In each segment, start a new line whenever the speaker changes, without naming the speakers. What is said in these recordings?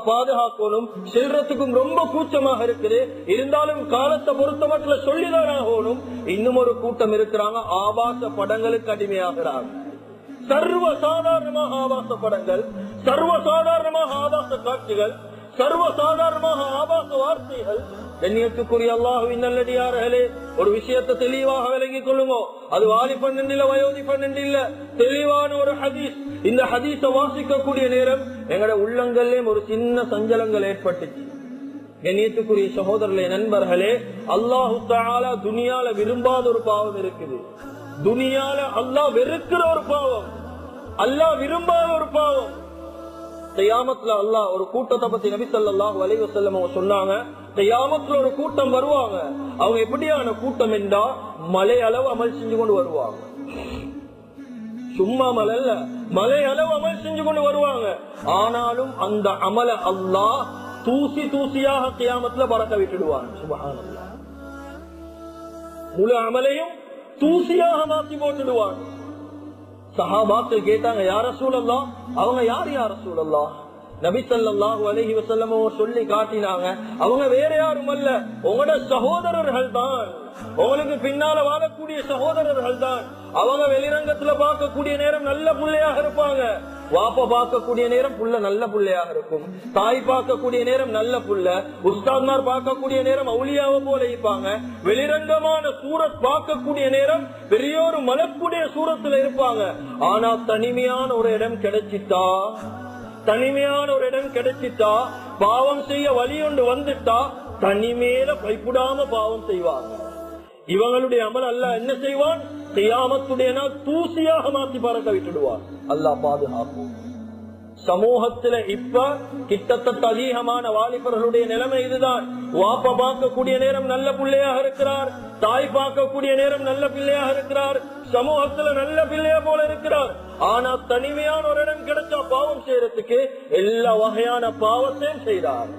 பாதுகாக்கணும். செல்றதுக்கும் ரொம்ப கூச்சமாக இருக்குது. இருந்தாலும் காலத்தை பொறுத்த மட்டும் சொல்லிதான் ஆகணும். இன்னும் ஒரு கூட்டம் இருக்கிறாங்க, ஆபாச படங்களுக்கு அடிமையாகிறாங்க. சர்வசாதாரணமாக ஆபாச படங்கள், சர்வசாதாரணமாக ஆபாச காட்சிகள், சர்வசாதாரணமாக ஆபாச வார்த்தைகள். கண்ணியத்துக்குரிய அல்லாஹ்வின் நல்லடியார்களே, ஒரு விஷயத்தை தெளிவாக விளங்கிக் கொள்ளுங்க. அது வாலிபன் இல்ல, வயோதிபன் இல்ல, தெளிவான ஒரு ஹதீஸ். இந்த ஹதீஸ வாசிக்கக்கூடிய நேரம் எங்கட உள்ளங்களே ஒரு சின்ன சஞ்சலங்கள் ஏற்பட்டுச்சு. கண்ணியத்துக்குரிய சகோதரர்களே, நண்பர்களே, அல்லாஹு தஆலா துனியால விரும்பாத ஒரு பாவம் இருக்குது. துனியால அல்லாஹ் வெறுக்கிற ஒரு பாவம், அல்லாஹ் விரும்பாத ஒரு பாவம். கியாமத்துல அல்லாஹ் ஒரு கூட்டத்தை பத்தி நபி ஸல்லல்லாஹு அலைஹி வஸல்லம் சொன்னாங்க. கியாமத்துல ஒரு கூட்டம் வருவாங்க. அவங்க எப்படியான கூட்டம் என்றா, மலை அளவு அமல் செஞ்சு கொண்டு வருவாங்க. சும்மா மலை அல்ல, மலை அளவு அமல் செஞ்சு கொண்டு வருவாங்க. ஆனாலும் அந்த அமல அல்லாஹ் தூசி தூசியாக கியாமத்துல பறக்க விட்டுடுவாங்க. சுப்ஹானல்லாஹ். முழு அமலையும் தூசியாக மாற்றி போட்டுடுவாங்க. சஹாபாக்கள் கேட்டாங்க, யா ரசூலல்லாஹ், அவங்க யார் யா ரசூலல்லாஹ்? நபி ஸல்லல்லாஹு அலைஹி வஸல்லம் சொல்லி காட்டினாங்க, அவங்க வேற யாரும் அல்ல, உங்களோட சகோதரர்கள் தான், உங்களுக்கு பின்னால வாழக்கூடிய சகோதரர்கள் தான். அவங்க வெளிரங்கத்துல பார்க்கக்கூடிய நேரம் நல்ல புள்ளையாக இருப்பாங்க, வாப்ப பார்க்கக்கூடிய நேரம் புள்ள நல்ல புள்ளையாக இருக்கும், தாய் பார்க்கக்கூடிய நேரம் நல்ல புள்ள, உஸ்தாத்மார் பார்க்கக்கூடிய நேரம் அவுலியாவை போல இருப்பாங்க, வெளிரங்கமான சூரத் பார்க்கக்கூடிய நேரம் பெரியோரு மலக்குடைய சூரத்துல இருப்பாங்க. ஆனா தனிமையான ஒரு இடம் கிடைச்சிட்டா, தனிமையான ஒரு இடம் கிடைச்சிட்டா, பாவம் செய்ய வழி ஒன்று வந்துட்டா, தனிமேல பயப்படாம பாவம் செய்வாங்க. இவங்களுடைய அமல் அல்லாஹ் என்ன செய்வான்? கியாமத்துடைய நாள் தூசியாக மாற்றி பறக்க விட்டுடுவார். அல்லாஹ் பாதுகாக்கும். சமூகத்துல இப்ப கிட்டத்தட்ட அதிகமான வாலிபர்களுடைய நிலைமை இதுதான். வாப்ப பார்க்கக்கூடிய நேரம் நல்ல பிள்ளையாக இருக்கிறார், தாய் பார்க்கக்கூடிய நேரம் நல்ல பிள்ளையாக இருக்கிறார், சமூகத்துல நல்ல பிள்ளைய போல இருக்கிறார். ஆனா தனிமையான ஒரு இடம் கிடைச்சா பாவம் செய்யறதுக்கு எல்லா வகையான பாவத்தையும் செய்தார்.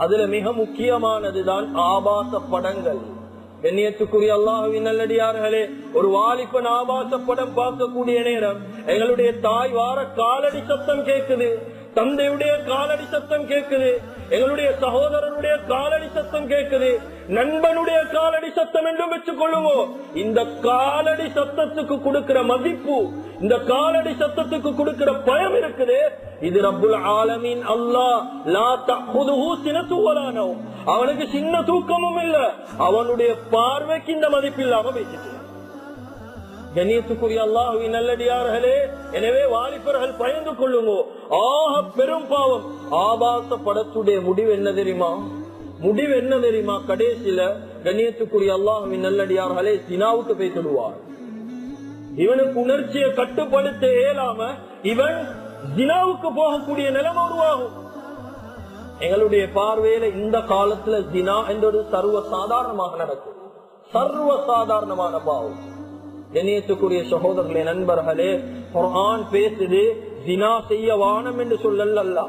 அதுல மிக முக்கியமானதுதான் ஆபாச படங்கள். கண்ணியத்துக்குரிய அல்லாஹ்வின் நல்லடியார்களே, ஒரு வாலிபன் ஆபாச படம் பார்க்கக்கூடிய நேரம் எங்களுடைய தாய் வார காலடி சத்தம் கேட்குது, தந்தையுடைய காலடி சத்தம் கேட்குது, எங்களுடைய சகோதரருடைய காலடி சத்தம் கேட்குது, நண்பனுடைய காலடி சத்தம் என்றும் வச்சுக் கொள்ளுவோம். இந்த காலடி சத்தத்துக்கு கொடுக்கிற மதிப்பு, இந்த காலடி சத்தத்துக்கு கொடுக்கிற பயம் இருக்குது. இது ரப்புல் ஆலமீன் அல்லாஹ் லா தஅஹுதுஹு சினத்து வலா நௌம், அவனுக்கு சின்ன தூக்கமும் இல்ல, அவனுடைய பார்வைக்கு இந்த மதிப்பு இல்லாம பேசிட்டு. கண்ணியத்துக்குரிய அல்லாஹ்வின் நல்லடியார்களே, எனவே வாலிபர்கள் பயந்து கொள்ளுங்க. ஆக பெரும் பாவம் ஆபாச படத்துடைய முடிவு என்ன தெரியுமா? முடிவு என்ன தெரியுமா? கடைசியில கண்ணியத்துக்குரிய அல்லாஹ்வின் நல்லடியார்களே, ஜினாவுக்கு பேசிடுவார். இவனுக்கு உணர்ச்சியை கட்டுப்படுத்த இயலாம இவன் ஜினாவுக்கு போகக்கூடிய நிலைமை உருவாகும். எங்களுடைய பார்வையில இந்த காலத்துல ஜினா என்பது சர்வ சாதாரணமாக நடக்கும், சர்வ சாதாரணமான பாவம். கண்ணியத்துக்குரிய சகோதரர்களே, நண்பர்களே, குர்ஆன் பேசுது ஜினா செய்ய வானம் என்று சொல்லல.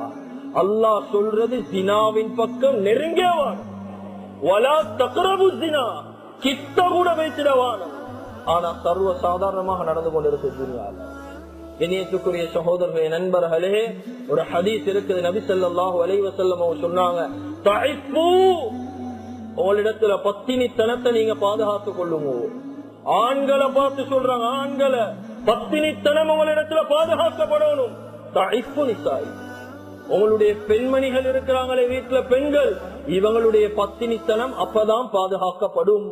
அல்லாஹ் சொல்றது ஜினாவின் பக்கம் நெருங்கிய வானம், வலா தக்ரபு ஜினா, கிட்ட கூட வைத்திட வானம். ஆனா சர்வ சாதாரணமாக நடந்து கொண்டிருக்கு துனியால. கண்ணியத்துக்குரிய சகோதரர்களே, நண்பர்களே, ஒரு ஹதீஸ் இருக்குது. நபி ஸல்லல்லாஹு அலைஹி வஸல்லம் சொன்னாங்க, தஇஃபு, உங்களிடத்துல பத்தினித்தனத்தை நீங்க பாதுகாத்துக் கொள்ளுங்க. ஆண்களை பார்த்து சொல்றாங்க, ஆண்களை பத்தினித்தனம் உங்களிடத்துல பாதுகாக்கப்படணும். தஇஃபு நிசாய், உங்களுடைய பெண்மணிகள் இருக்கிறாங்களே வீட்டுல பெண்கள், இவங்களுடைய பத்தினித்தனம் அப்பதான் பாதுகாக்கப்படும்.